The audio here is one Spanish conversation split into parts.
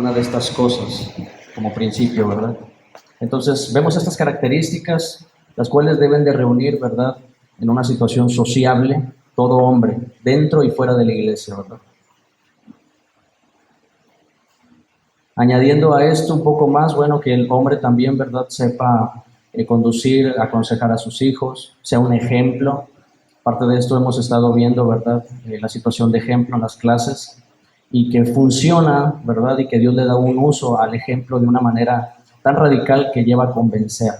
una de estas cosas como principio, ¿verdad? Entonces, vemos estas características, las cuales deben de reunir, ¿verdad?, en una situación sociable, todo hombre, dentro y fuera de la iglesia, ¿verdad? Añadiendo a esto un poco más, bueno, que el hombre también, ¿verdad?, sepa conducir, aconsejar a sus hijos, sea un ejemplo. Parte de esto hemos estado viendo, ¿verdad?, la situación de ejemplo en las clases y que funciona, ¿verdad?, y que Dios le da un uso al ejemplo de una manera tan radical que lleva a convencer.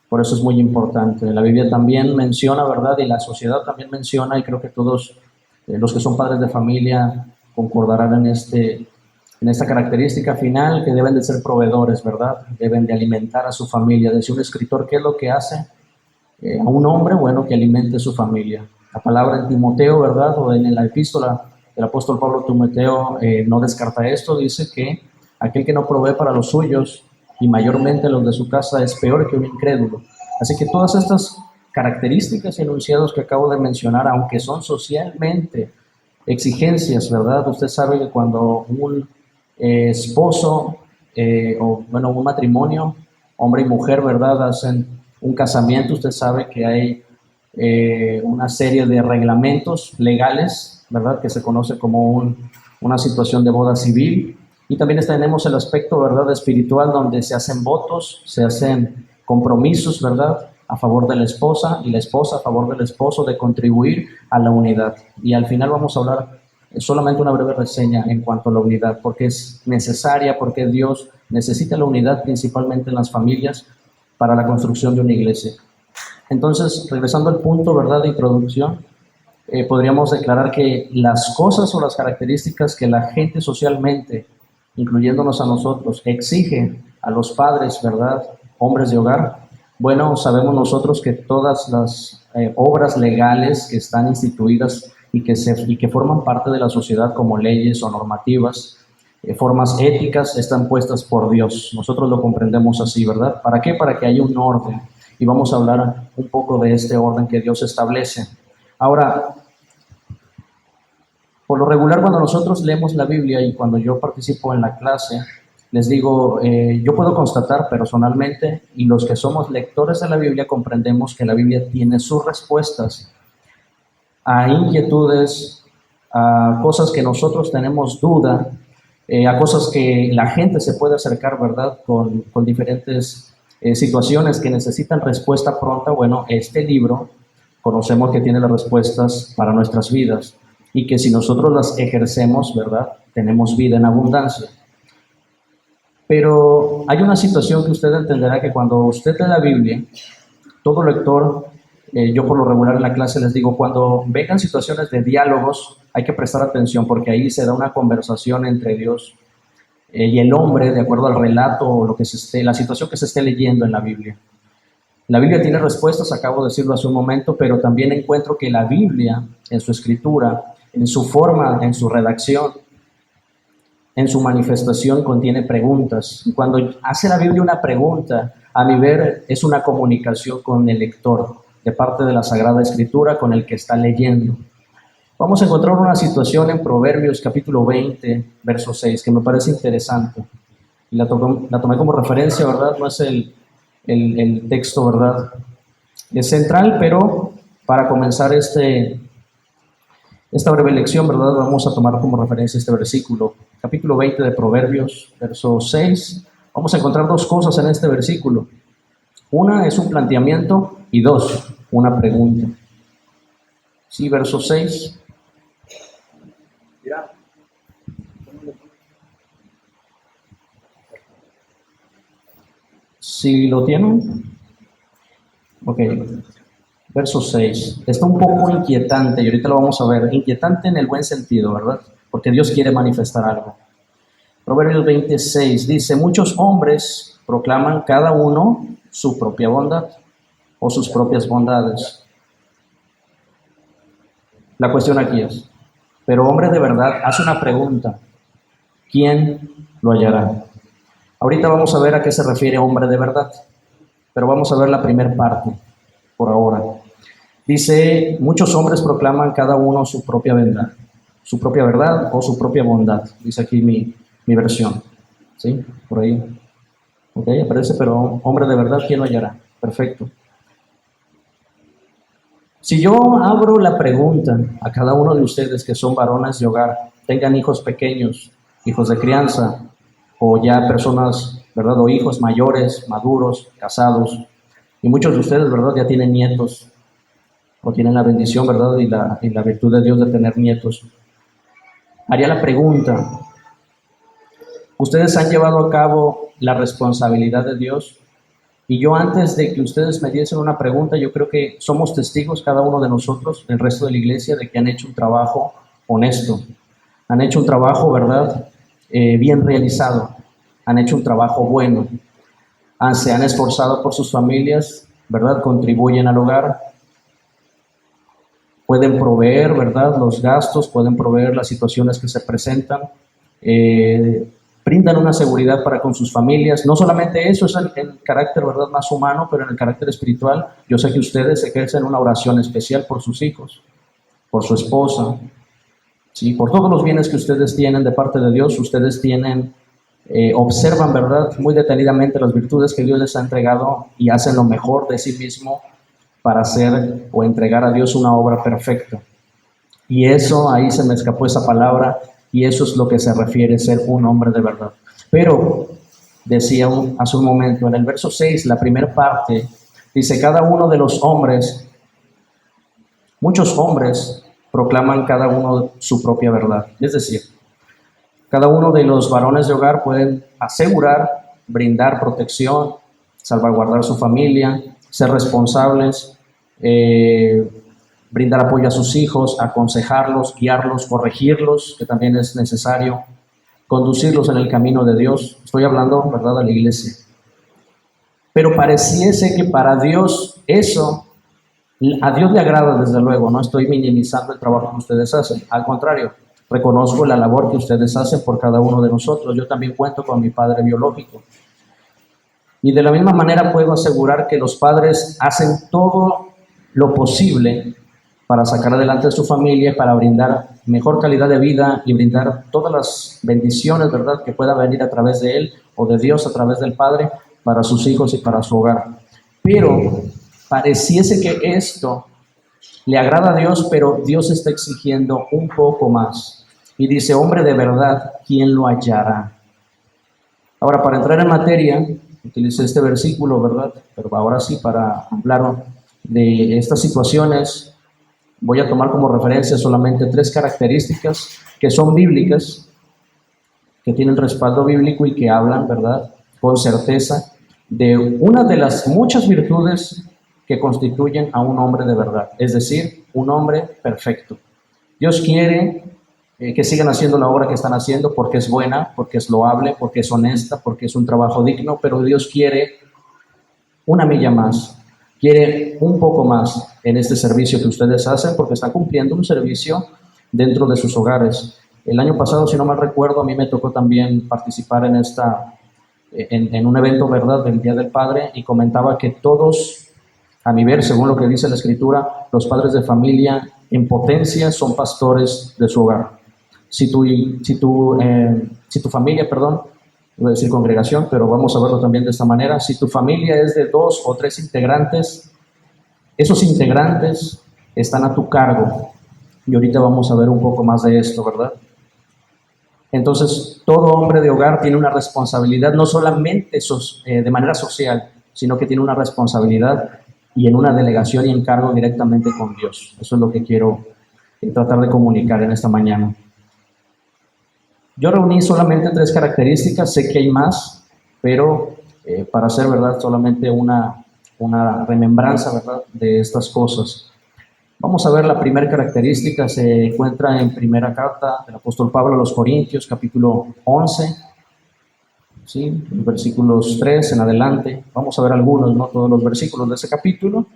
Por eso es muy importante. La Biblia también menciona, ¿verdad?, y la sociedad también menciona, y creo que todos los que son padres de familia concordarán en esta característica final, que deben de ser proveedores, ¿verdad? Deben de alimentar a su familia. Decía un escritor, ¿qué es lo que hace a un hombre? Bueno, que alimente su familia. La palabra en Timoteo, ¿verdad?, o en la epístola del apóstol Pablo a Timoteo no descarta esto, dice que aquel que no provee para los suyos, y mayormente los de su casa, es peor que un incrédulo. Así que todas estas características y enunciados que acabo de mencionar, aunque son socialmente exigencias, ¿verdad? Usted sabe que cuando un esposo o bueno, un matrimonio, hombre y mujer, ¿verdad?, hacen un casamiento, usted sabe que hay una serie de reglamentos legales, ¿verdad?, que se conoce como una situación de boda civil. Y también tenemos el aspecto, ¿verdad?, espiritual, donde se hacen votos, se hacen compromisos, ¿verdad?, a favor de la esposa y la esposa a favor del esposo, de contribuir a la unidad. Y al final vamos a hablar solamente una breve reseña en cuanto a la unidad, porque es necesaria, porque Dios necesita la unidad principalmente en las familias para la construcción de una iglesia. Entonces, regresando al punto, ¿verdad?, de introducción, podríamos declarar que las cosas o las características que la gente socialmente, incluyéndonos a nosotros, exige a los padres, ¿verdad?, hombres de hogar. Bueno, sabemos nosotros que todas las obras legales que están instituidas y que forman parte de la sociedad como leyes o normativas, formas éticas, están puestas por Dios. Nosotros lo comprendemos así, ¿verdad? ¿Para qué? Para que haya un orden. Y vamos a hablar un poco de este orden que Dios establece. Ahora, por lo regular, cuando nosotros leemos la Biblia y cuando yo participo en la clase, les digo, yo puedo constatar personalmente, y los que somos lectores de la Biblia comprendemos que la Biblia tiene sus respuestas a inquietudes, a cosas que nosotros tenemos duda, a cosas que la gente se puede acercar, ¿verdad?, con diferentes situaciones que necesitan respuesta pronta. Bueno, este libro conocemos que tiene las respuestas para nuestras vidas y que si nosotros las ejercemos, ¿verdad?, tenemos vida en abundancia. Pero hay una situación que usted entenderá, que cuando usted lee la Biblia, todo lector, yo por lo regular en la clase les digo, cuando vengan situaciones de diálogos, hay que prestar atención porque ahí se da una conversación entre Dios y el hombre, de acuerdo al relato o la situación que se esté leyendo en la Biblia. La Biblia tiene respuestas, acabo de decirlo hace un momento, pero también encuentro que la Biblia, en su escritura, en su forma, en su redacción, en su manifestación, contiene preguntas. Cuando hace la Biblia una pregunta, a mi ver, es una comunicación con el lector, de parte de la Sagrada Escritura, con el que está leyendo. Vamos a encontrar una situación en Proverbios capítulo 20, verso 6, que me parece interesante. Y la tomé como referencia, ¿verdad? No es el texto, ¿verdad?, es central, pero para comenzar esta breve lección, ¿verdad?, vamos a tomar como referencia este versículo. Capítulo 20 de Proverbios, verso 6. Vamos a encontrar dos cosas en este versículo. Una es un planteamiento y dos, una pregunta. Sí, verso 6. ¿Sí lo tienen? Ok. Verso 6. Está un poco inquietante y ahorita lo vamos a ver. Inquietante en el buen sentido, ¿verdad? Porque Dios quiere manifestar algo. Proverbios 26 dice, muchos hombres proclaman cada uno su propia bondad o sus propias bondades. La cuestión aquí es, pero hombre de verdad hace una pregunta, ¿quién lo hallará? Ahorita vamos a ver a qué se refiere hombre de verdad, pero vamos a ver la primera parte por ahora. Dice, muchos hombres proclaman cada uno su propia verdad o su propia bondad, dice aquí mi mi versión, ¿sí? Por ahí. Ok, aparece, pero hombre de verdad, ¿quién lo hallará? Perfecto. Si yo abro la pregunta a cada uno de ustedes que son varones de hogar, tengan hijos pequeños, hijos de crianza, o ya personas, ¿verdad? O hijos mayores, maduros, casados, y muchos de ustedes, ¿verdad? Ya tienen nietos, o tienen la bendición, ¿verdad? Y la virtud de Dios de tener nietos. Haría la pregunta, ¿ustedes han llevado a cabo la responsabilidad de Dios? Y yo antes de que ustedes me diesen una pregunta, yo creo que somos testigos cada uno de nosotros, el resto de la iglesia, de que han hecho un trabajo honesto, han hecho un trabajo, ¿verdad? Bien realizado, han hecho un trabajo bueno, se han esforzado por sus familias, ¿verdad? Contribuyen al hogar, pueden proveer, ¿verdad? Los gastos, pueden proveer las situaciones que se presentan, eh, brindan una seguridad para con sus familias. No solamente eso es el carácter, ¿verdad?, más humano, pero en el carácter espiritual, yo sé que ustedes ejercen una oración especial por sus hijos, por su esposa, ¿sí? Por todos los bienes que ustedes tienen de parte de Dios, ustedes tienen, observan, ¿verdad?, muy detenidamente las virtudes que Dios les ha entregado y hacen lo mejor de sí mismo para hacer o entregar a Dios una obra perfecta. Y eso, ahí se me escapó esa palabra, y eso es lo que se refiere a ser un hombre de verdad. Pero, decía hace un momento, en el verso 6, la primera parte, dice, cada uno de los hombres, muchos hombres proclaman cada uno su propia verdad. Es decir, cada uno de los varones de hogar pueden asegurar, brindar protección, salvaguardar su familia, ser responsables, eh, brindar apoyo a sus hijos, aconsejarlos, guiarlos, corregirlos, que también es necesario, conducirlos en el camino de Dios. Estoy hablando, ¿verdad?, a la iglesia. Pero pareciese que para Dios eso, a Dios le agrada, desde luego, no estoy minimizando el trabajo que ustedes hacen, al contrario, reconozco la labor que ustedes hacen por cada uno de nosotros. Yo también cuento con mi padre biológico. Y de la misma manera puedo asegurar que los padres hacen todo lo posible para sacar adelante a su familia, para brindar mejor calidad de vida y brindar todas las bendiciones, ¿verdad?, que pueda venir a través de él o de Dios a través del Padre para sus hijos y para su hogar. Pero pareciese que esto le agrada a Dios, pero Dios está exigiendo un poco más. Y dice, hombre de verdad, ¿quién lo hallará? Ahora, para entrar en materia, utilicé este versículo, ¿verdad? Pero ahora sí, para hablar de estas situaciones, voy a tomar como referencia solamente tres características que son bíblicas, que tienen respaldo bíblico y que hablan, ¿verdad?, con certeza de una de las muchas virtudes que constituyen a un hombre de verdad, es decir, un hombre perfecto. Dios quiere que sigan haciendo la obra que están haciendo porque es buena, porque es loable, porque es honesta, porque es un trabajo digno, pero Dios quiere una milla más, quiere un poco más en este servicio que ustedes hacen porque están cumpliendo un servicio dentro de sus hogares. El año pasado, si no mal recuerdo, a mí me tocó también participar en un evento, ¿verdad?, del Día del Padre, y comentaba que todos, a mi ver, según lo que dice la Escritura, los padres de familia en potencia son pastores de su hogar. Si tu familia, perdón, voy a decir congregación, pero vamos a verlo también de esta manera, si tu familia es de 2 o 3 integrantes, esos integrantes están a tu cargo. Y ahorita vamos a ver un poco más de esto, ¿verdad? Entonces, todo hombre de hogar tiene una responsabilidad, no solamente de manera social, sino que tiene una responsabilidad y en una delegación y encargo directamente con Dios. Eso es lo que quiero tratar de comunicar en esta mañana. Yo reuní solamente tres características, sé que hay más, pero para hacer, ¿verdad?, solamente una remembranza, ¿verdad?, de estas cosas. Vamos a ver la primera característica, se encuentra en primera carta del apóstol Pablo a los Corintios, capítulo 11, ¿sí?, versículos 3 en adelante. Vamos a ver algunos, no todos los versículos de ese capítulo,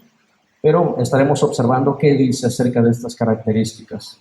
pero estaremos observando qué dice acerca de estas características.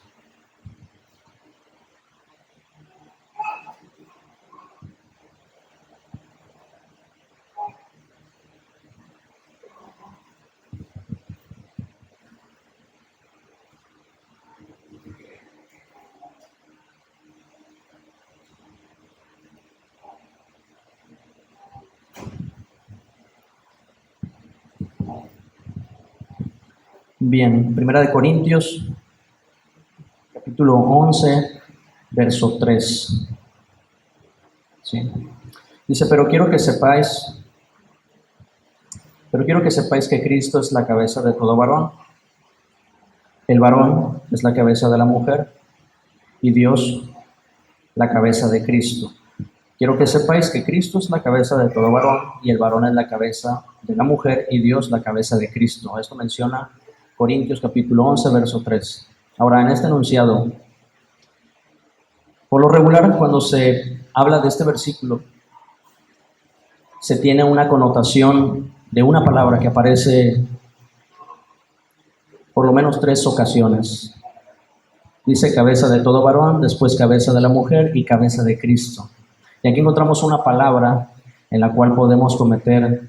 Bien, Primera de Corintios, capítulo 11, verso 3. ¿Sí? Dice, pero quiero que sepáis que Cristo es la cabeza de todo varón. El varón es la cabeza de la mujer y Dios la cabeza de Cristo. Quiero que sepáis que Cristo es la cabeza de todo varón y el varón es la cabeza de la mujer y Dios la cabeza de Cristo. Esto menciona Corintios capítulo 11, verso 3. Ahora, en este enunciado, por lo regular, cuando se habla de este versículo, se tiene una connotación de una palabra que aparece por lo menos 3 ocasiones. Dice cabeza de todo varón, después cabeza de la mujer y cabeza de Cristo. Y aquí encontramos una palabra en la cual podemos cometer,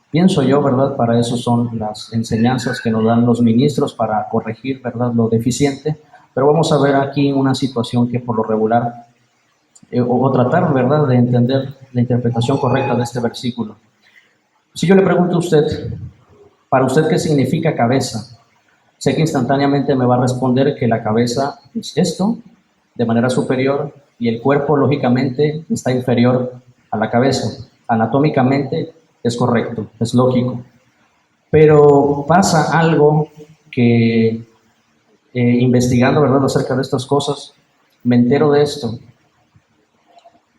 pienso yo, ¿verdad? Para eso son las enseñanzas que nos dan los ministros para corregir, ¿verdad? Lo deficiente. Pero vamos a ver aquí una situación que por lo regular, o tratar, ¿verdad? De entender la interpretación correcta de este versículo. Si yo le pregunto a usted, ¿para usted qué significa cabeza? Sé que instantáneamente me va a responder que la cabeza es esto, de manera superior, y el cuerpo, lógicamente, está inferior a la cabeza. Anatómicamente es correcto, es lógico. Pero pasa algo que, investigando, ¿verdad?, acerca de estas cosas, me entero de esto.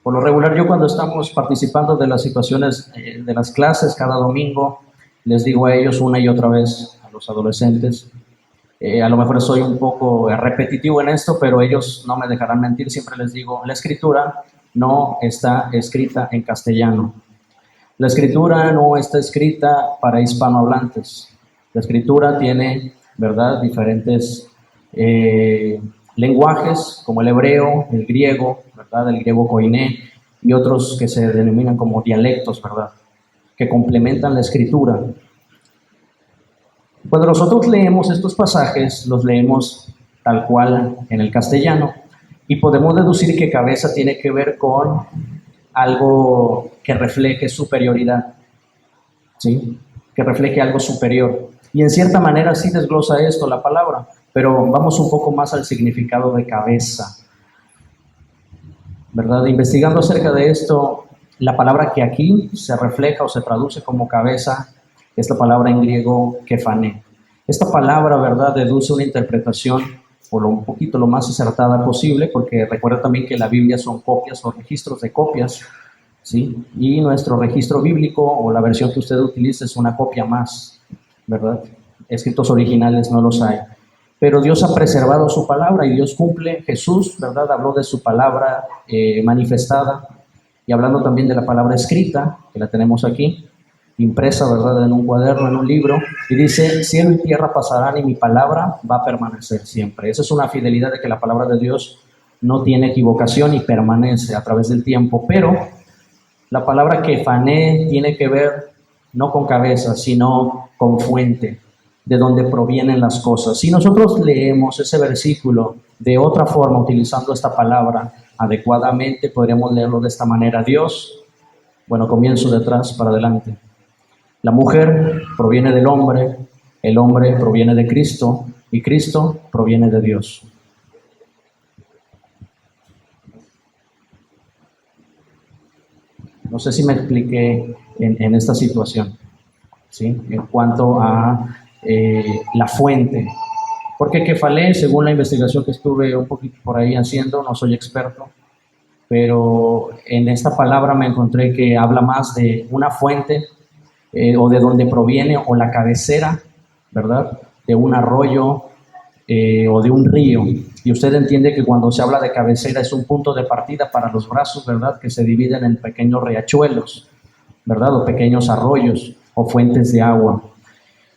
Por lo regular, yo cuando estamos participando de las situaciones, de las clases cada domingo, les digo a ellos una y otra vez, a los adolescentes, a lo mejor soy un poco repetitivo en esto, pero ellos no me dejarán mentir, siempre les digo, la escritura no está escrita en castellano. La escritura no está escrita para hispanohablantes. La escritura tiene, ¿verdad?, diferentes lenguajes, como el hebreo, el griego, ¿verdad?, el griego koiné, y otros que se denominan como dialectos, ¿verdad?, que complementan la escritura. Cuando nosotros leemos estos pasajes, los leemos tal cual en el castellano y podemos deducir que cabeza tiene que ver con algo que refleje superioridad, ¿sí? Que refleje algo superior. Y en cierta manera sí desglosa esto la palabra, pero vamos un poco más al significado de cabeza, ¿verdad? Investigando acerca de esto, la palabra que aquí se refleja o se traduce como cabeza es la palabra en griego kefané. Esta palabra, ¿verdad?, deduce una interpretación por un poquito lo más acertada posible, porque recuerda también que la Biblia son copias o registros de copias, ¿sí? Y nuestro registro bíblico o la versión que usted utilice es una copia más, ¿verdad? Escritos originales no los hay. Pero Dios ha preservado su palabra y Dios cumple. Jesús, ¿verdad?, habló de su palabra manifestada y hablando también de la palabra escrita, que la tenemos aquí, impresa, ¿verdad?, en un cuaderno, en un libro, y dice, cielo y tierra pasarán y mi palabra va a permanecer siempre. Esa es una fidelidad de que la palabra de Dios no tiene equivocación y permanece a través del tiempo, pero la palabra kefané tiene que ver no con cabeza, sino con fuente, de donde provienen las cosas. Si nosotros leemos ese versículo de otra forma, utilizando esta palabra adecuadamente, podríamos leerlo de esta manera. Dios, bueno, comienzo de atrás para adelante. La mujer proviene del hombre, el hombre proviene de Cristo y Cristo proviene de Dios. No sé si me expliqué en esta situación, ¿sí? En cuanto a la fuente. Porque kefalé, según la investigación que estuve un poquito por ahí haciendo, no soy experto, pero en esta palabra me encontré que habla más de una fuente, o de donde proviene, o la cabecera, ¿verdad?, de un arroyo o de un río. Y usted entiende que cuando se habla de cabecera es un punto de partida para los brazos, ¿verdad?, que se dividen en pequeños riachuelos, ¿verdad?, o pequeños arroyos o fuentes de agua.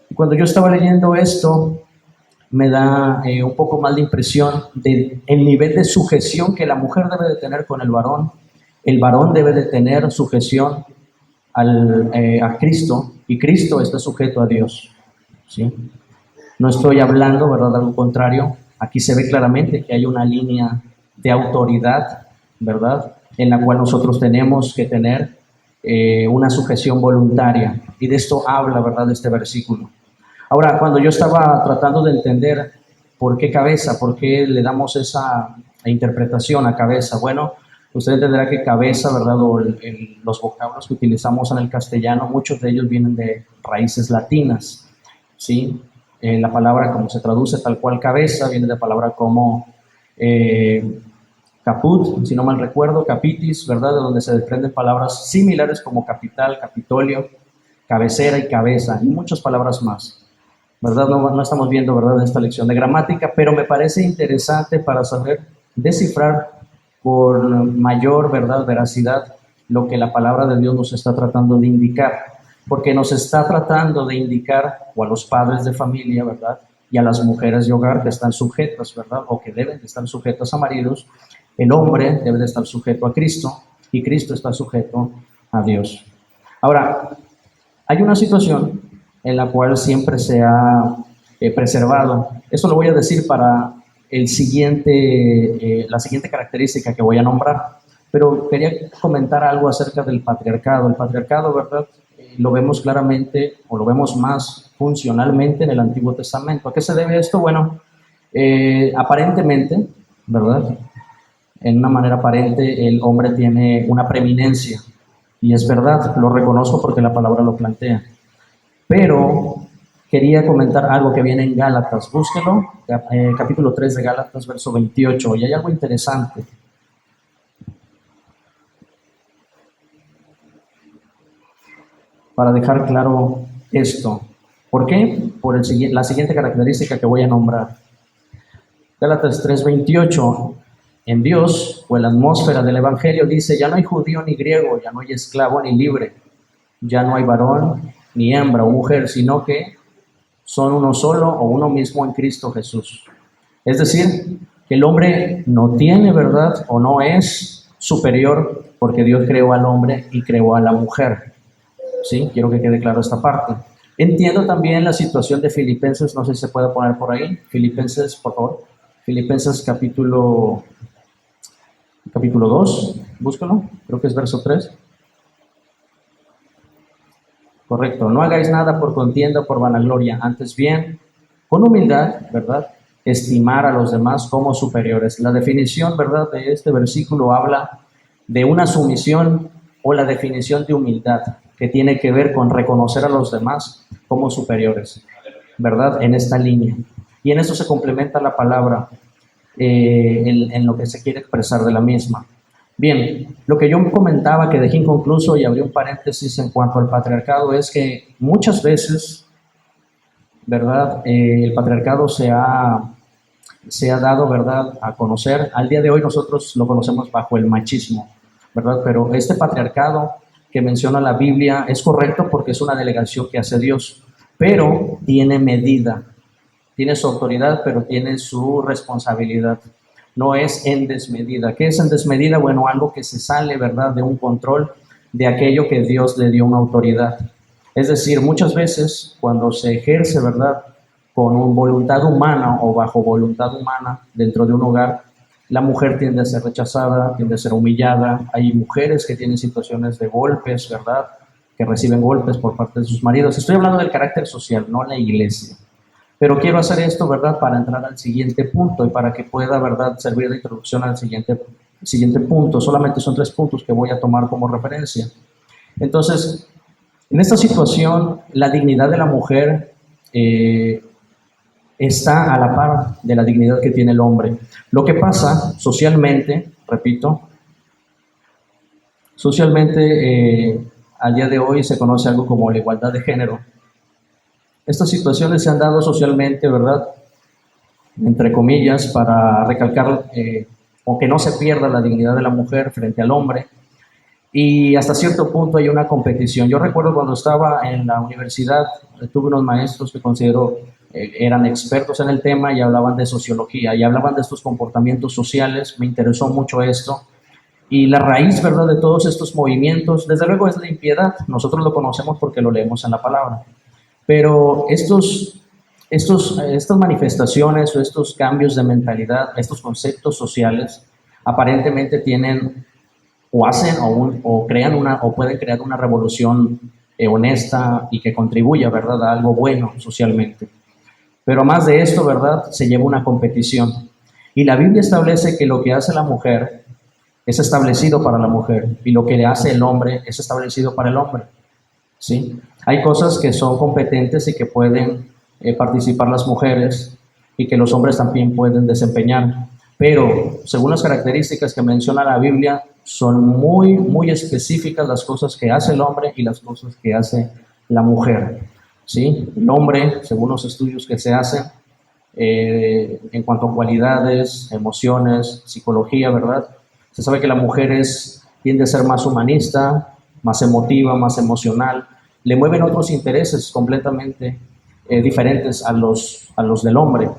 Y cuando yo estaba leyendo esto, me da un poco más de impresión del nivel de sujeción que la mujer debe de tener con el varón debe de tener sujeción a Cristo, y Cristo está sujeto a Dios, ¿sí? No estoy hablando, ¿verdad?, de algo contrario. Aquí se ve claramente que hay una línea de autoridad, ¿verdad?, en la cual nosotros tenemos que tener una sujeción voluntaria, y de esto habla, ¿verdad?, este versículo. Ahora, cuando yo estaba tratando de entender por qué cabeza, por qué le damos esa interpretación a cabeza, bueno, usted entenderá que cabeza, ¿verdad? O los vocablos que utilizamos en el castellano, muchos de ellos vienen de raíces latinas, ¿sí? La palabra como se traduce tal cual cabeza viene de palabra como caput, si no mal recuerdo, capitis, ¿verdad? De donde se desprenden palabras similares como capital, capitolio, cabecera y cabeza, y muchas palabras más, ¿verdad? No estamos viendo, ¿verdad?, en esta lección de gramática, pero me parece interesante para saber descifrar con mayor, ¿verdad?, veracidad lo que la palabra de Dios nos está tratando de indicar, porque nos está tratando de indicar, o a los padres de familia, ¿verdad?, y a las mujeres de hogar que están sujetas, ¿verdad?, o que deben de estar sujetas a maridos. El hombre debe de estar sujeto a Cristo y Cristo está sujeto a Dios. Ahora, hay una situación en la cual siempre se ha preservado. Eso lo voy a decir para la siguiente característica que voy a nombrar. Pero quería comentar algo acerca del patriarcado. El patriarcado, ¿verdad? Lo vemos claramente, o lo vemos más funcionalmente en el Antiguo Testamento. ¿A qué se debe esto? Bueno, aparentemente, ¿verdad? En una manera aparente, el hombre tiene una preeminencia. Y es verdad, lo reconozco porque la palabra lo plantea. Pero quería comentar algo que viene en Gálatas. Búsquelo, capítulo 3 de Gálatas, verso 28. Y hay algo interesante. Para dejar claro esto. ¿Por qué? Por la siguiente característica que voy a nombrar. Gálatas 3:28. En Dios, o en la atmósfera del Evangelio, dice: ya no hay judío ni griego, ya no hay esclavo ni libre, ya no hay varón ni hembra o mujer, sino que son uno solo o uno mismo en Cristo Jesús. Es decir, que el hombre no tiene, ¿verdad?, o no es superior porque Dios creó al hombre y creó a la mujer. ¿Sí? Quiero que quede claro esta parte. Entiendo también la situación de Filipenses, no sé si se puede poner por ahí. Filipenses, por favor. Filipenses capítulo 2, búscalo, creo que es verso 3. Correcto, no hagáis nada por contienda o por vanagloria, antes bien, con humildad, ¿verdad?, estimar a los demás como superiores. La definición, ¿verdad?, de este versículo habla de una sumisión o la definición de humildad, que tiene que ver con reconocer a los demás como superiores, ¿verdad?, en esta línea. Y en eso se complementa la palabra en lo que se quiere expresar de la misma. Bien, lo que yo comentaba, que dejé inconcluso y abrí un paréntesis en cuanto al patriarcado, es que muchas veces, ¿verdad?, el patriarcado se ha dado, ¿verdad?, a conocer. Al día de hoy nosotros lo conocemos bajo el machismo, ¿verdad? Pero este patriarcado que menciona la Biblia es correcto porque es una delegación que hace Dios, pero tiene medida, tiene su autoridad, pero tiene su responsabilidad. No es en desmedida. ¿Qué es en desmedida? Bueno, algo que se sale, ¿verdad?, de un control de aquello que Dios le dio una autoridad. Es decir, muchas veces cuando se ejerce, ¿verdad?, con voluntad humana o bajo voluntad humana dentro de un hogar, la mujer tiende a ser rechazada, tiende a ser humillada. Hay mujeres que tienen situaciones de golpes, ¿verdad?, que reciben golpes por parte de sus maridos. Estoy hablando del carácter social, no la iglesia. Pero quiero hacer esto, ¿verdad?, para entrar al siguiente punto y para que pueda, ¿verdad?, servir de introducción al siguiente punto. Solamente son 3 puntos que voy a tomar como referencia. Entonces, en esta situación, la dignidad de la mujer está a la par de la dignidad que tiene el hombre. Lo que pasa socialmente, repito, socialmente al día de hoy se conoce algo como la igualdad de género. Estas situaciones se han dado socialmente, ¿verdad?, entre comillas, para recalcar o que no se pierda la dignidad de la mujer frente al hombre. Y hasta cierto punto hay una competición. Yo recuerdo cuando estaba en la universidad, tuve unos maestros que considero eran expertos en el tema y hablaban de sociología y hablaban de estos comportamientos sociales. Me interesó mucho esto. Y la raíz, ¿verdad?, de todos estos movimientos, desde luego, es la impiedad. Nosotros lo conocemos porque lo leemos en la palabra. Pero estas manifestaciones o estos cambios de mentalidad, estos conceptos sociales, aparentemente tienen o hacen o crean o pueden crear una revolución honesta y que contribuya, ¿verdad?, a algo bueno socialmente. Pero más de esto, ¿verdad?, se lleva una competición. Y la Biblia establece que lo que hace la mujer es establecido para la mujer y lo que le hace el hombre es establecido para el hombre. ¿Sí? Hay cosas que son competentes y que pueden participar las mujeres y que los hombres también pueden desempeñar. Pero según las características que menciona la Biblia, son muy, muy específicas las cosas que hace el hombre y las cosas que hace la mujer. ¿Sí? El hombre, según los estudios que se hacen, en cuanto a cualidades, emociones, psicología, ¿verdad? Se sabe que la mujer tiende a ser más humanista, más emotiva, más emocional. Le mueven otros intereses completamente diferentes a los del hombre.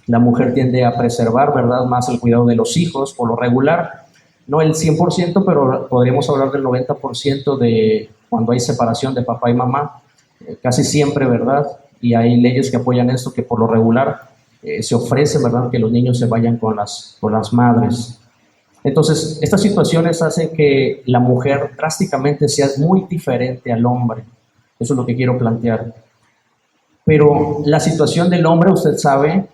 La mujer tiende a preservar, ¿verdad?, más el cuidado de los hijos, por lo regular. No el 100%, pero podríamos hablar del 90% de cuando hay separación de papá y mamá. Casi siempre, ¿verdad? Y hay leyes que apoyan esto, que por lo regular se ofrece, ¿verdad?, que los niños se vayan con las madres. Entonces, estas situaciones hacen que la mujer drásticamente sea muy diferente al hombre. Eso es lo que quiero plantear. Pero la situación del hombre, usted sabe,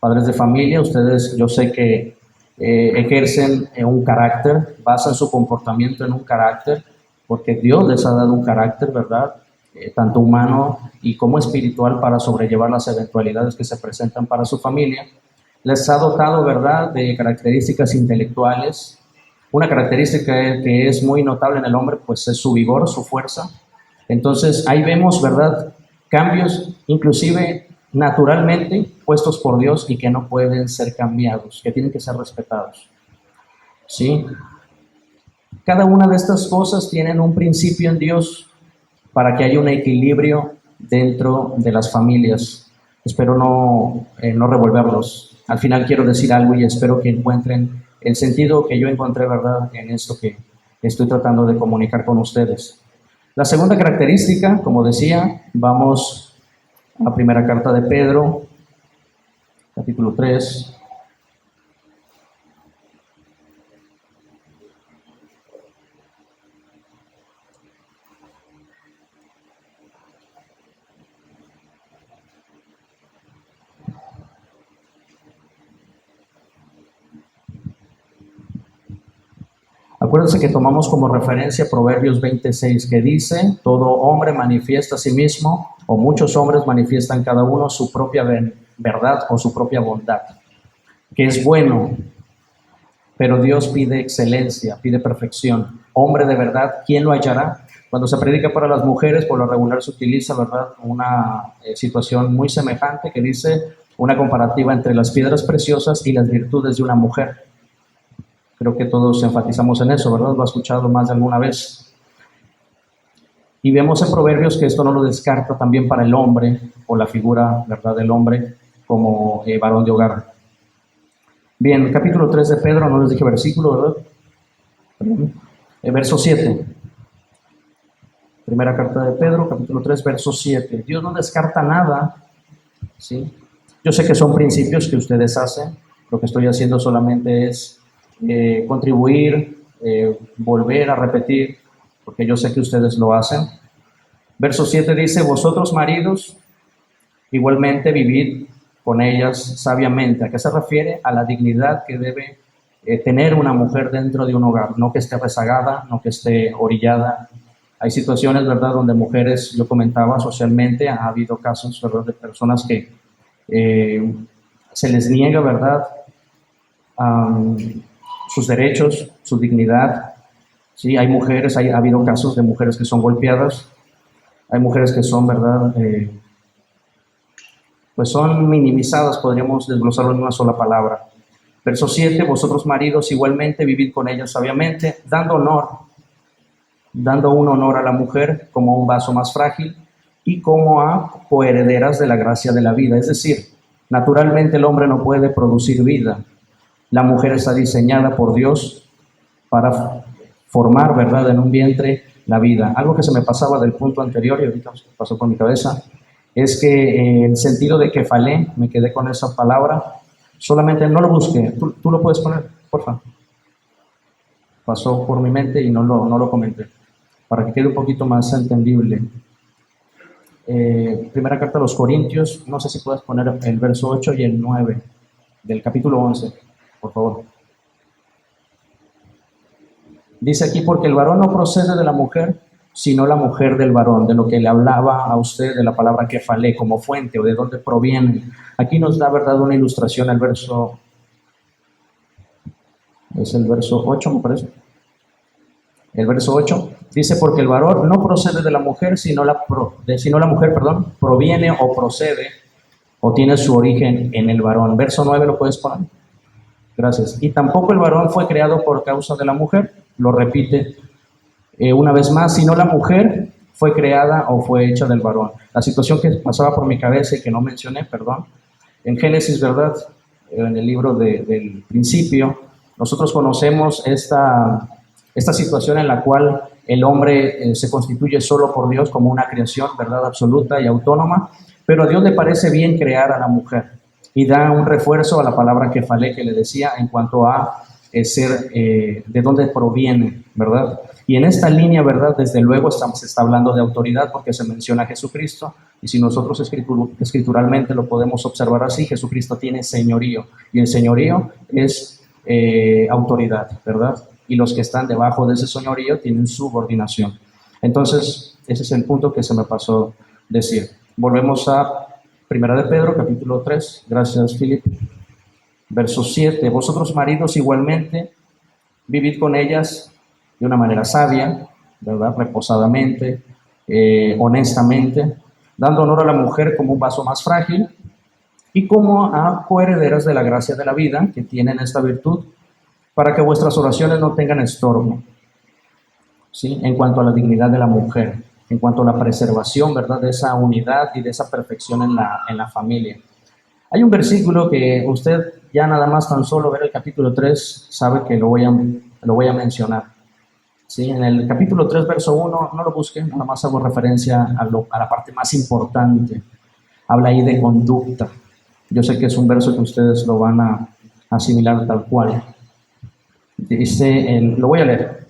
padres de familia, ustedes, yo sé que ejercen un carácter, basan su comportamiento en un carácter, porque Dios les ha dado un carácter, ¿verdad?, tanto humano y como espiritual, para sobrellevar las eventualidades que se presentan para su familia. Les ha dotado, ¿verdad?, de características intelectuales. Una característica que es muy notable en el hombre, pues es su vigor, su fuerza. Entonces ahí vemos, ¿verdad?, cambios inclusive naturalmente puestos por Dios y que no pueden ser cambiados, que tienen que ser respetados. ¿Sí? Cada una de estas cosas tienen un principio en Dios para que haya un equilibrio dentro de las familias. Espero no revolverlos. Al final quiero decir algo y espero que encuentren el sentido que yo encontré, ¿verdad?, en esto que estoy tratando de comunicar con ustedes. La segunda característica, como decía, vamos a la primera carta de Pedro, capítulo 3. Acuérdense que tomamos como referencia Proverbios 26, que dice: todo hombre manifiesta a sí mismo, o muchos hombres manifiestan cada uno su propia verdad o su propia bondad, que es bueno, pero Dios pide excelencia, pide perfección. Hombre de verdad, ¿quién lo hallará? Cuando se predica para las mujeres, por lo regular se utiliza, ¿verdad?, una situación muy semejante, que dice una comparativa entre las piedras preciosas y las virtudes de una mujer. Creo que todos enfatizamos en eso, ¿verdad? Lo ha escuchado más de alguna vez. Y vemos en Proverbios que esto no lo descarta también para el hombre, o la figura, ¿verdad?, del hombre como varón de hogar. Bien, capítulo 3 de Pedro, no les dije versículo, ¿verdad? Verso 7. Primera carta de Pedro, capítulo 3, verso 7. Dios no descarta nada, ¿sí? Yo sé que son principios que ustedes hacen. Lo que estoy haciendo solamente es contribuir, volver a repetir, porque yo sé que ustedes lo hacen. Verso 7 dice: vosotros maridos, igualmente vivid con ellas sabiamente. ¿A qué se refiere? A la dignidad que debe tener una mujer dentro de un hogar, no que esté rezagada, no que esté orillada. Hay situaciones, ¿verdad?, donde mujeres, yo comentaba socialmente, ha habido casos, ¿verdad?, de personas que se les niega, ¿verdad?, sus derechos, su dignidad. Sí, hay mujeres, ha habido casos de mujeres que son golpeadas, hay mujeres que son, ¿verdad?, pues son minimizadas, podríamos desglosarlo en una sola palabra. Verso 7, vosotros maridos igualmente vivid con ellas sabiamente, dando un honor a la mujer como a un vaso más frágil y como a coherederas de la gracia de la vida. Es decir, naturalmente el hombre no puede producir vida. La mujer está diseñada por Dios para formar, ¿verdad?, en un vientre la vida. Algo que se me pasaba del punto anterior y ahorita pasó por mi cabeza, es que el sentido de kefalé, me quedé con esa palabra, solamente no lo busqué. Tú lo puedes poner, por favor. Pasó por mi mente y no lo comenté. para que quede un poquito más entendible. Primera carta a los Corintios, no sé si puedes poner el verso 8 y el 9 del capítulo 11, por favor. Dice aquí, porque el varón no procede de la mujer, sino la mujer del varón, de lo que le hablaba a usted de la palabra kefalé, como fuente o de dónde proviene. Aquí nos da, verdad, una ilustración al verso, es el verso 8, me parece. El verso 8 dice, porque el varón no procede de la mujer, sino la mujer, proviene o procede o tiene su origen en el varón. Verso 9, ¿lo puedes poner? Gracias. Y tampoco el varón fue creado por causa de la mujer, lo repite una vez más, sino la mujer fue creada o fue hecha del varón. La situación que pasaba por mi cabeza y que no mencioné, perdón, en Génesis, ¿verdad? En el libro del principio, nosotros conocemos esta situación en la cual el hombre se constituye solo por Dios como una creación, ¿verdad? Absoluta y autónoma, pero a Dios le parece bien crear a la mujer y da un refuerzo a la palabra kefalé que le decía en cuanto a ser, de dónde proviene, ¿verdad? Y en esta línea, ¿verdad? Desde luego se está hablando de autoridad porque se menciona a Jesucristo, y si nosotros escrituralmente lo podemos observar así, Jesucristo tiene señorío, y el señorío es autoridad, ¿verdad? Y los que están debajo de ese señorío tienen subordinación. Entonces, ese es el punto que se me pasó decir. Volvemos a Primera de Pedro, capítulo 3. Gracias, Philip. Verso 7. Vosotros, maridos, igualmente, vivid con ellas de una manera sabia, ¿verdad? Reposadamente, honestamente, dando honor a la mujer como un vaso más frágil y como a coherederas de la gracia de la vida, que tienen esta virtud, para que vuestras oraciones no tengan estorbo, ¿sí? En cuanto a la dignidad de la mujer, en cuanto a la preservación, ¿verdad? De esa unidad y de esa perfección en la familia. Hay un versículo que usted ya nada más tan solo ver el capítulo 3 sabe que lo voy a mencionar. ¿Sí? En el capítulo 3, verso 1, no lo busquen, nada más hago referencia a la parte más importante. Habla ahí de conducta. Yo sé que es un verso que ustedes lo van a asimilar tal cual. Dice, lo voy a leer.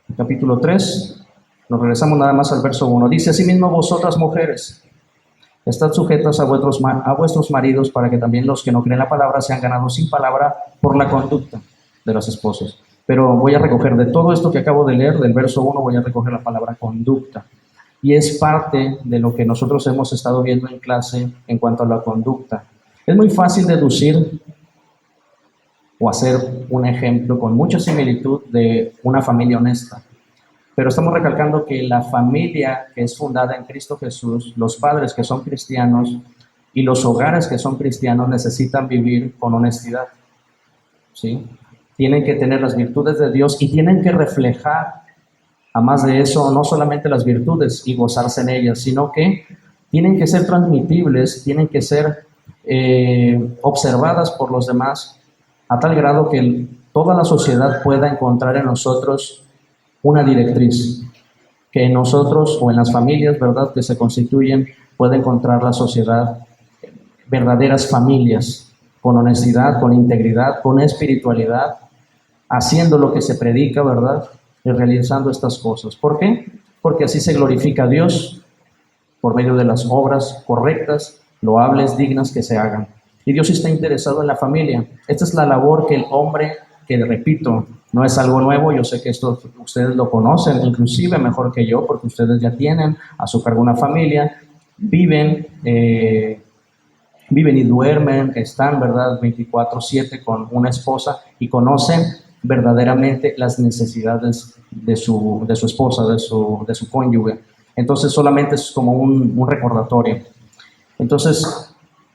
El capítulo 3, nos regresamos nada más al verso 1. Dice, asimismo vosotras mujeres, estad sujetas a vuestros maridos para que también los que no creen la palabra sean ganados sin palabra por la conducta de los esposos. Pero voy a recoger de todo esto que acabo de leer, del verso 1, voy a recoger la palabra conducta. Y es parte de lo que nosotros hemos estado viendo en clase en cuanto a la conducta. Es muy fácil deducir o hacer un ejemplo con mucha similitud de una familia honesta. Pero estamos recalcando que la familia que es fundada en Cristo Jesús, los padres que son cristianos y los hogares que son cristianos necesitan vivir con honestidad, ¿sí? Tienen que tener las virtudes de Dios y tienen que reflejar, a más de eso, no solamente las virtudes y gozarse en ellas, sino que tienen que ser transmitibles, tienen que ser observadas por los demás a tal grado que toda la sociedad pueda encontrar en nosotros una directriz, que en nosotros o en las familias, ¿verdad?, que se constituyen, puede encontrar la sociedad verdaderas familias, con honestidad, con integridad, con espiritualidad, haciendo lo que se predica, ¿verdad?, y realizando estas cosas. ¿Por qué? Porque así se glorifica a Dios por medio de las obras correctas, loables, dignas que se hagan. Y Dios está interesado en la familia. Esta es la labor que el hombre, que repito, no es algo nuevo, yo sé que esto ustedes lo conocen, inclusive mejor que yo, porque ustedes ya tienen a su cargo una familia, viven y duermen, están, ¿verdad?, 24/7 con una esposa y conocen verdaderamente las necesidades de su esposa, de su cónyuge. Entonces solamente es como un recordatorio. Entonces,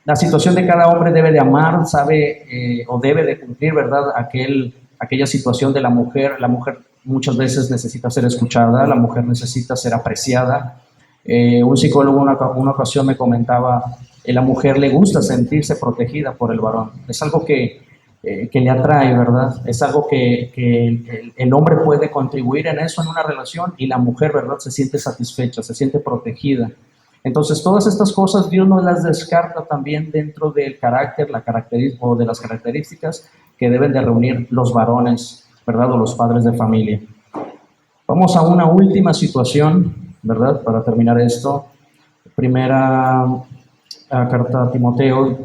la situación de cada hombre debe de amar, sabe o debe de cumplir, ¿verdad?, aquella situación de la mujer. La mujer muchas veces necesita ser escuchada, la mujer necesita ser apreciada. Un psicólogo una ocasión me comentaba, la mujer le gusta sentirse protegida por el varón. Es algo que le atrae, ¿verdad? Es algo que el hombre puede contribuir en eso, en una relación, y la mujer, ¿verdad?, se siente satisfecha, se siente protegida. Entonces, todas estas cosas Dios nos las descarta también dentro del carácter, o de las características que deben de reunir los varones, ¿verdad?, o los padres de familia. Vamos a una última situación, ¿verdad? Para terminar esto. Primera carta a Timoteo.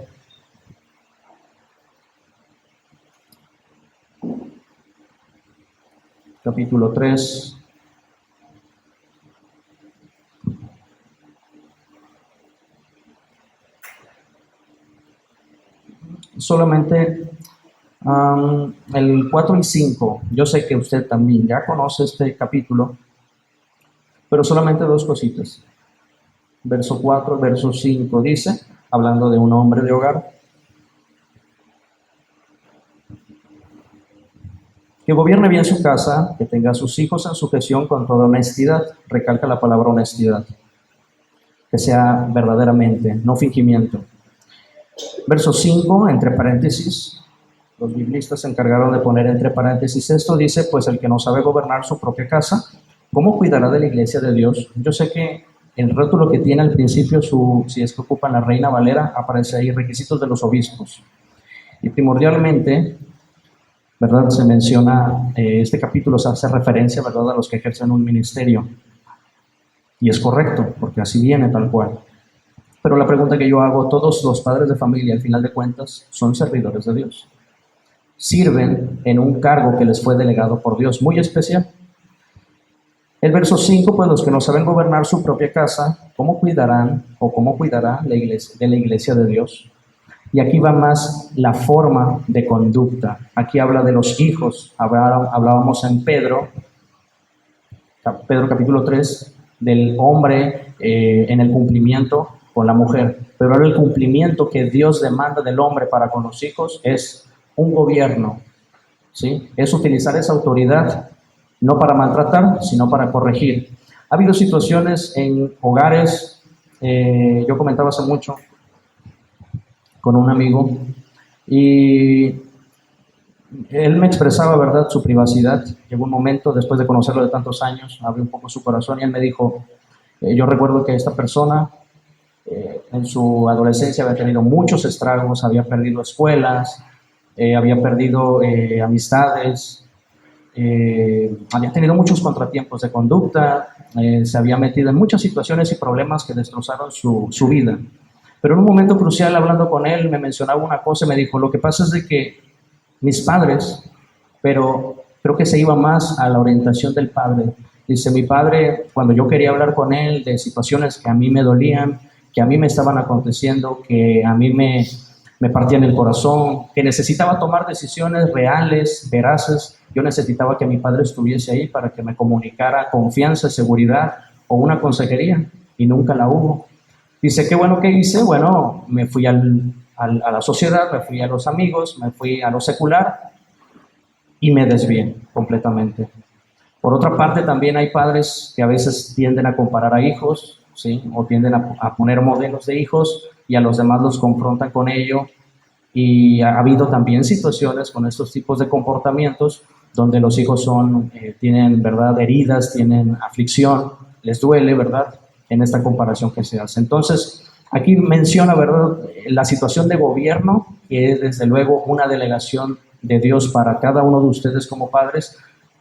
Capítulo 3. Solamente el 4 y 5. Yo sé que usted también ya conoce este capítulo, pero solamente dos cositas. Verso 4, verso 5 dice, hablando de un hombre de hogar, que gobierne bien su casa, que tenga a sus hijos en sujeción con toda honestidad. Recalca la palabra honestidad. Que sea verdaderamente, no fingimiento. Verso 5, entre paréntesis, los biblistas se encargaron de poner entre paréntesis esto, dice, pues el que no sabe gobernar su propia casa, ¿cómo cuidará de la iglesia de Dios? Yo sé que el rótulo que tiene al principio, si es que ocupan la Reina Valera, aparece ahí requisitos de los obispos. Y primordialmente, ¿verdad? Se menciona, este capítulo se hace referencia, ¿verdad?, a los que ejercen un ministerio. Y es correcto, porque así viene tal cual. Pero la pregunta que yo hago, todos los padres de familia, al final de cuentas, son servidores de Dios. Sirven en un cargo que les fue delegado por Dios, muy especial. El verso 5, pues los que no saben gobernar su propia casa, ¿cómo cuidarán o cómo cuidará la iglesia de Dios? Y aquí va más la forma de conducta. Aquí habla de los hijos. Hablábamos en Pedro capítulo 3, del hombre en el cumplimiento con la mujer. Pero ahora el cumplimiento que Dios demanda del hombre para con los hijos es un gobierno, ¿sí? Es utilizar esa autoridad no para maltratar, sino para corregir. Ha habido situaciones en hogares, yo comentaba hace mucho con un amigo y él me expresaba, ¿verdad?, su privacidad. Llegó un momento, después de conocerlo de tantos años, abrió un poco su corazón y él me dijo, yo recuerdo que esta persona en su adolescencia había tenido muchos estragos, había perdido escuelas, había perdido amistades, había tenido muchos contratiempos de conducta, se había metido en muchas situaciones y problemas que destrozaron su vida. Pero en un momento crucial, hablando con él, me mencionaba una cosa y me dijo, lo que pasa es de que mis padres, pero creo que se iba más a la orientación del padre. Dice, mi padre, cuando yo quería hablar con él de situaciones que a mí me dolían, que a mí me estaban aconteciendo, que a mí me partían el corazón, que necesitaba tomar decisiones reales, veraces, yo necesitaba que mi padre estuviese ahí para que me comunicara confianza, seguridad o una consejería, y nunca la hubo. Dice, qué bueno que hice, bueno, me fui a la sociedad, me fui a los amigos, me fui a lo secular y me desvié completamente. Por otra parte, también hay padres que a veces tienden a comparar a hijos, ¿sí? O tienden a poner modelos de hijos y a los demás los confrontan con ello. Y ha habido también situaciones con estos tipos de comportamientos donde los hijos tienen, ¿verdad?, heridas, tienen aflicción, les duele, ¿verdad?, en esta comparación que se hace. Entonces, aquí menciona, ¿verdad?, la situación de gobierno, que es desde luego una delegación de Dios para cada uno de ustedes como padres,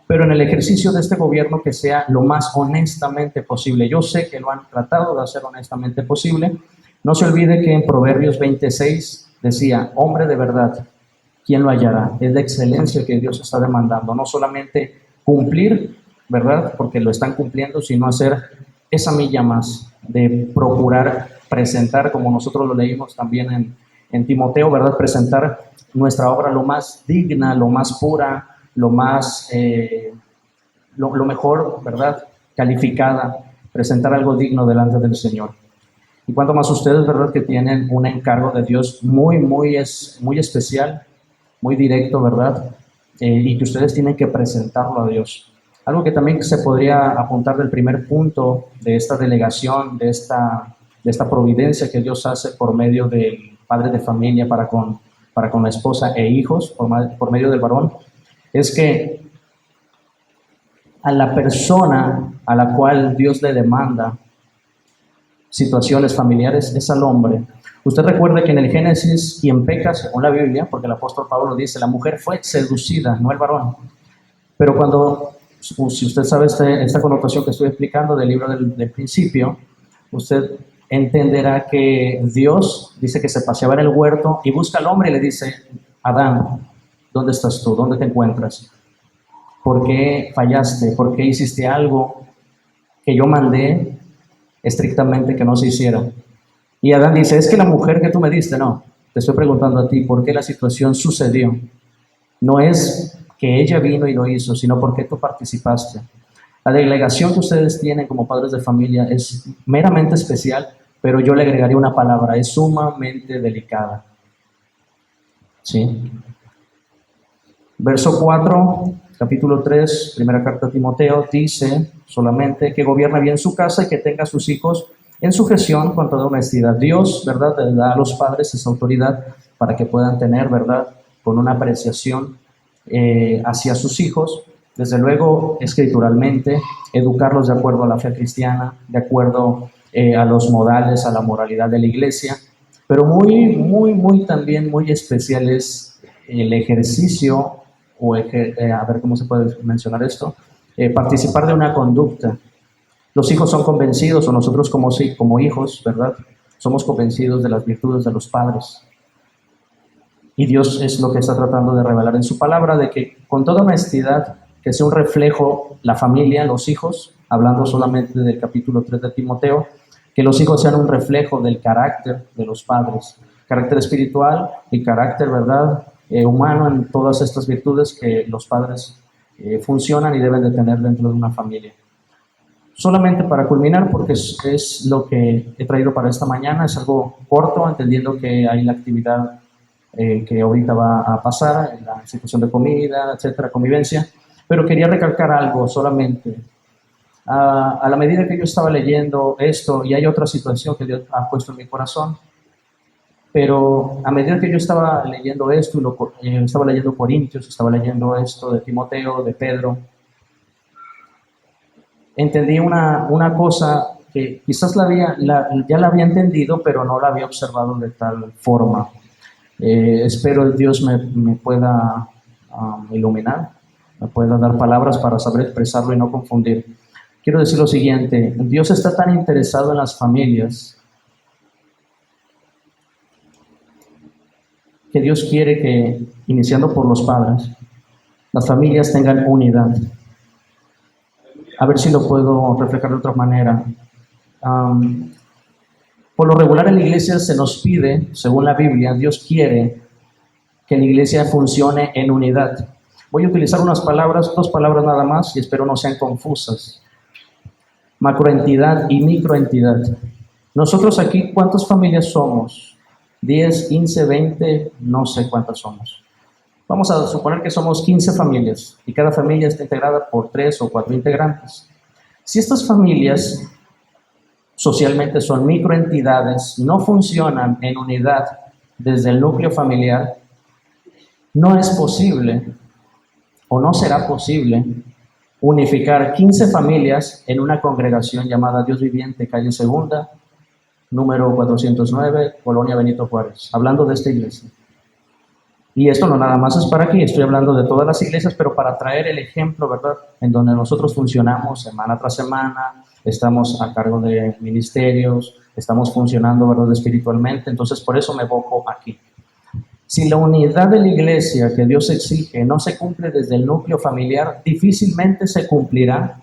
pero en el ejercicio de este gobierno que sea lo más honestamente posible. Yo sé que lo han tratado de hacer honestamente posible. No se olvide que en Proverbios 26 decía, hombre de verdad, ¿quién lo hallará? Es la excelencia que Dios está demandando, no solamente cumplir, ¿verdad?, porque lo están cumpliendo, sino hacer esa milla más de procurar presentar, como nosotros lo leímos también en Timoteo, ¿verdad?, presentar nuestra obra lo más digna, lo más pura, lo más, lo mejor, ¿verdad?, calificada, presentar algo digno delante del Señor. Y cuanto más ustedes, ¿verdad?, que tienen un encargo de Dios muy especial, muy directo, ¿verdad?, y que ustedes tienen que presentarlo a Dios. Algo que también se podría apuntar del primer punto de esta delegación, de esta providencia que Dios hace por medio del padre de familia para con la esposa e hijos, por medio del varón, es que a la persona a la cual Dios le demanda situaciones familiares es al hombre. Usted recuerde que en el Génesis, quien peca, según la Biblia, porque el apóstol Pablo dice, la mujer fue seducida, no el varón. Pero cuando Si usted sabe esta connotación que estoy explicando del libro del principio, usted entenderá que Dios dice que se paseaba en el huerto y busca al hombre y le dice: Adán, ¿dónde estás tú? ¿Dónde te encuentras? ¿Por qué fallaste? ¿Por qué hiciste algo que yo mandé estrictamente que no se hiciera? Y Adán dice: es que la mujer que tú me diste, no, te estoy preguntando a ti, ¿por qué la situación sucedió? No es que ella vino y lo hizo, sino porque tú participaste. La delegación que ustedes tienen como padres de familia es meramente especial, pero yo le agregaría una palabra: es sumamente delicada. ¿Sí? Verso 4, capítulo 3, primera carta a Timoteo, dice solamente que gobierne bien su casa y que tenga a sus hijos en sujeción con toda honestidad. Dios, ¿verdad?, le da a los padres esa autoridad para que puedan tener, ¿verdad?, con una apreciación hacia sus hijos. Desde luego, escrituralmente, educarlos de acuerdo a la fe cristiana, de acuerdo a los modales, a la moralidad de la iglesia, pero muy también muy especial es el ejercicio, o a ver cómo se puede mencionar esto, participar de una conducta. Los hijos son convencidos, o nosotros como hijos, ¿verdad?, somos convencidos de las virtudes de los padres. Y Dios es lo que está tratando de revelar en su palabra, de que con toda honestidad, que sea un reflejo la familia, los hijos, hablando solamente del capítulo 3 de Timoteo, que los hijos sean un reflejo del carácter de los padres, carácter espiritual y carácter, ¿verdad?, humano, en todas estas virtudes que los padres funcionan y deben de tener dentro de una familia. Solamente para culminar, porque es lo que he traído para esta mañana, es algo corto, entendiendo que hay la actividad que ahorita va a pasar, en la institución de comida, etcétera, convivencia, pero quería recalcar algo solamente. A la medida que yo estaba leyendo esto, y hay otra situación que Dios ha puesto en mi corazón, pero a medida que yo estaba leyendo esto, estaba leyendo Corintios, estaba leyendo esto de Timoteo, de Pedro, entendí una cosa que quizás ya la había entendido, pero no la había observado de tal forma. Espero Dios me pueda iluminar, me pueda dar palabras para saber expresarlo y no confundir. Quiero decir lo siguiente: Dios está tan interesado en las familias que Dios quiere que, iniciando por los padres, las familias tengan unidad. A ver si lo puedo reflejar de otra manera. Por lo regular en la iglesia se nos pide, según la Biblia, Dios quiere que la iglesia funcione en unidad. Voy a utilizar dos palabras nada más, y espero no sean confusas: macroentidad y microentidad. Nosotros aquí, ¿cuántas familias somos? 10, 15, 20, no sé cuántas somos. Vamos a suponer que somos 15 familias y cada familia está integrada por 3 o 4 integrantes. Si estas familias socialmente son microentidades, no funcionan en unidad desde el núcleo familiar, no es posible o no será posible unificar 15 familias en una congregación llamada Dios Viviente, calle Segunda, número 409, Colonia Benito Juárez, hablando de esta iglesia. Y esto no nada más es para aquí, estoy hablando de todas las iglesias, pero para traer el ejemplo, ¿verdad?, en donde nosotros funcionamos semana tras semana, estamos a cargo de ministerios, estamos funcionando, ¿verdad?, espiritualmente. Entonces, por eso me evoco aquí. Si la unidad de la iglesia que Dios exige no se cumple desde el núcleo familiar, difícilmente se cumplirá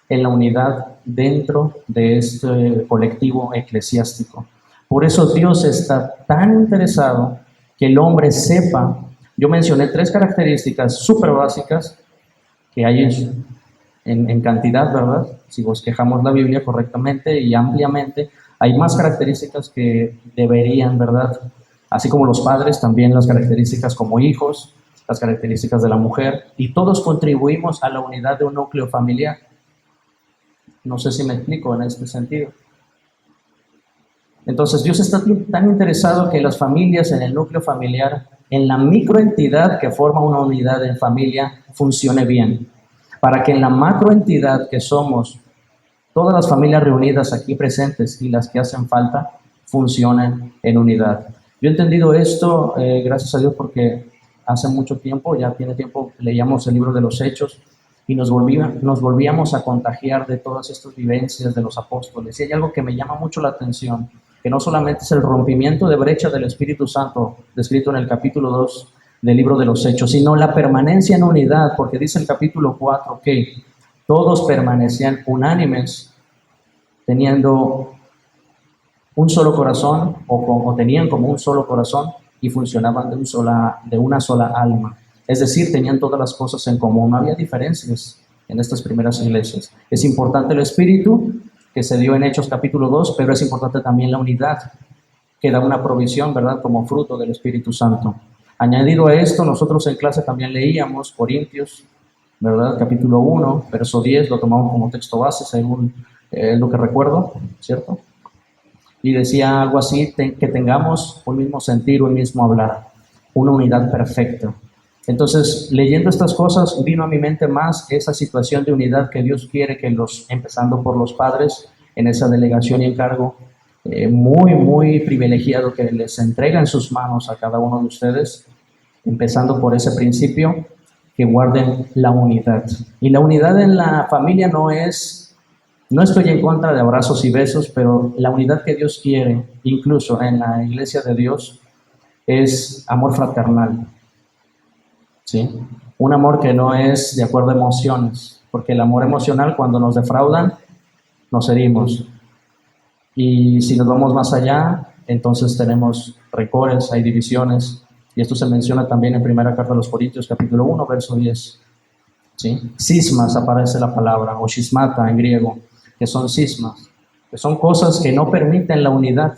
en la unidad dentro de este colectivo eclesiástico. Por eso Dios está tan interesado que el hombre sepa. Yo mencioné 3 características súper básicas que hay en cantidad, ¿verdad? Si bosquejamos la Biblia correctamente y ampliamente, hay más características que deberían, ¿verdad? Así como los padres, también las características como hijos, las características de la mujer, y todos contribuimos a la unidad de un núcleo familiar. No sé si me explico en este sentido. Entonces, Dios está tan interesado que las familias en el núcleo familiar, en la microentidad que forma una unidad en familia, funcione bien. Para que en la macroentidad que somos todas las familias reunidas aquí presentes y las que hacen falta, funcionen en unidad. Yo he entendido esto, gracias a Dios, porque hace mucho tiempo, ya tiene tiempo, leíamos el libro de los Hechos, y nos volvíamos a contagiar de todas estas vivencias de los apóstoles. Y hay algo que me llama mucho la atención, que no solamente es el rompimiento de brecha del Espíritu Santo, descrito en el capítulo 2 del libro de los Hechos, sino la permanencia en unidad, porque dice el capítulo 4 que todos permanecían unánimes, teniendo un solo corazón o tenían como un solo corazón y funcionaban de una sola alma. Es decir, tenían todas las cosas en común, no había diferencias en estas primeras iglesias. Es importante el espíritu que se dio en Hechos capítulo 2, pero es importante también la unidad que da una provisión, ¿verdad?, como fruto del Espíritu Santo. Añadido a esto, nosotros en clase también leíamos Corintios, ¿verdad?, capítulo 1, verso 10, lo tomamos como texto base según lo que recuerdo, ¿cierto? Y decía algo así, que tengamos un mismo sentir, un mismo hablar, una unidad perfecta. Entonces, leyendo estas cosas, vino a mi mente más esa situación de unidad que Dios quiere que empezando por los padres, en esa delegación y encargo muy privilegiado que les entrega en sus manos a cada uno de ustedes, empezando por ese principio, que guarden la unidad. Y la unidad en la familia no estoy en contra de abrazos y besos, pero la unidad que Dios quiere, incluso en la iglesia de Dios, es amor fraternal. ¿Sí? Un amor que no es de acuerdo a emociones, porque el amor emocional, cuando nos defraudan, nos herimos. Y si nos vamos más allá, entonces tenemos rencores, hay divisiones, y esto se menciona también en primera carta a los Corintios, capítulo 1, verso 10. ¿Sí? Cismas aparece la palabra, o schismata en griego, que son cismas, que son cosas que no permiten la unidad.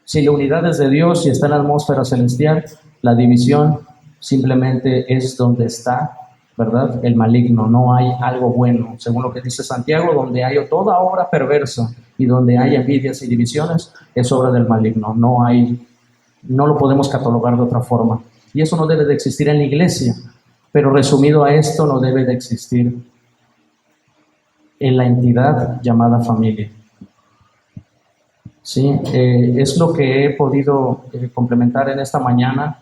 Si la unidad es de Dios y está en la atmósfera celestial, la división simplemente es donde está, ¿verdad?, el maligno. No hay algo bueno, según lo que dice Santiago, donde hay toda obra perversa y donde hay envidias y divisiones, es obra del maligno. No lo podemos catalogar de otra forma. Y eso no debe de existir en la iglesia, pero resumido a esto, no debe de existir en la entidad llamada familia. Sí, es lo que he podido complementar en esta mañana.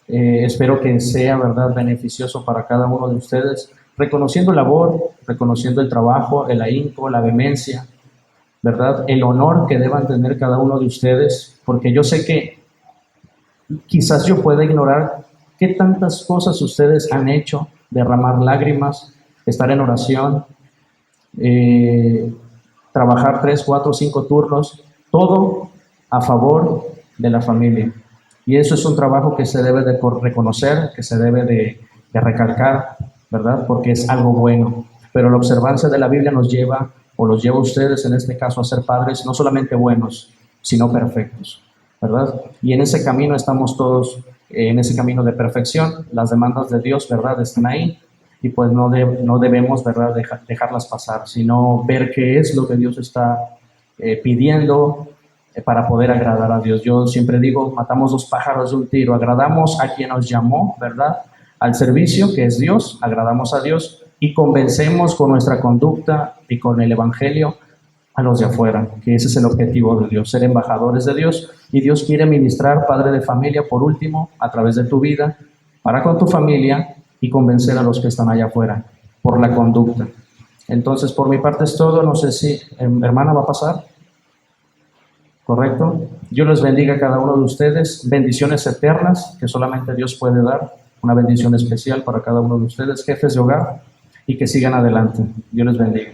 Espero que sea, ¿verdad?, beneficioso para cada uno de ustedes, reconociendo el labor, reconociendo el trabajo, el ahínco, la vehemencia, ¿verdad?, el honor que deban tener cada uno de ustedes, porque yo sé que quizás yo pueda ignorar qué tantas cosas ustedes han hecho, derramar lágrimas, estar en oración, trabajar 3, 4, 5 turnos, todo a favor de la familia. Y eso es un trabajo que se debe de reconocer, que se debe de recalcar, ¿verdad?, porque es algo bueno. Pero la observancia de la Biblia nos lleva, o los lleva a ustedes en este caso, a ser padres no solamente buenos, sino perfectos, ¿verdad? Y en ese camino estamos todos, en ese camino de perfección. Las demandas de Dios, ¿verdad?, están ahí, y pues no debemos, ¿verdad?, dejarlas pasar, sino ver qué es lo que Dios está pidiendo para poder agradar a Dios. Yo siempre digo, matamos 2 pájaros de un tiro, agradamos a quien nos llamó, ¿verdad?, al servicio, que es Dios, agradamos a Dios y convencemos con nuestra conducta y con el Evangelio a los de afuera, que ese es el objetivo de Dios, ser embajadores de Dios. Y Dios quiere ministrar, padre de familia, por último, a través de tu vida, para con tu familia y convencer a los que están allá afuera por la conducta. Entonces, por mi parte es todo. No sé si hermana va a pasar. ¿Correcto? Dios les bendiga a cada uno de ustedes. Bendiciones eternas que solamente Dios puede dar. Una bendición especial para cada uno de ustedes, jefes de hogar, y que sigan adelante. Dios les bendiga.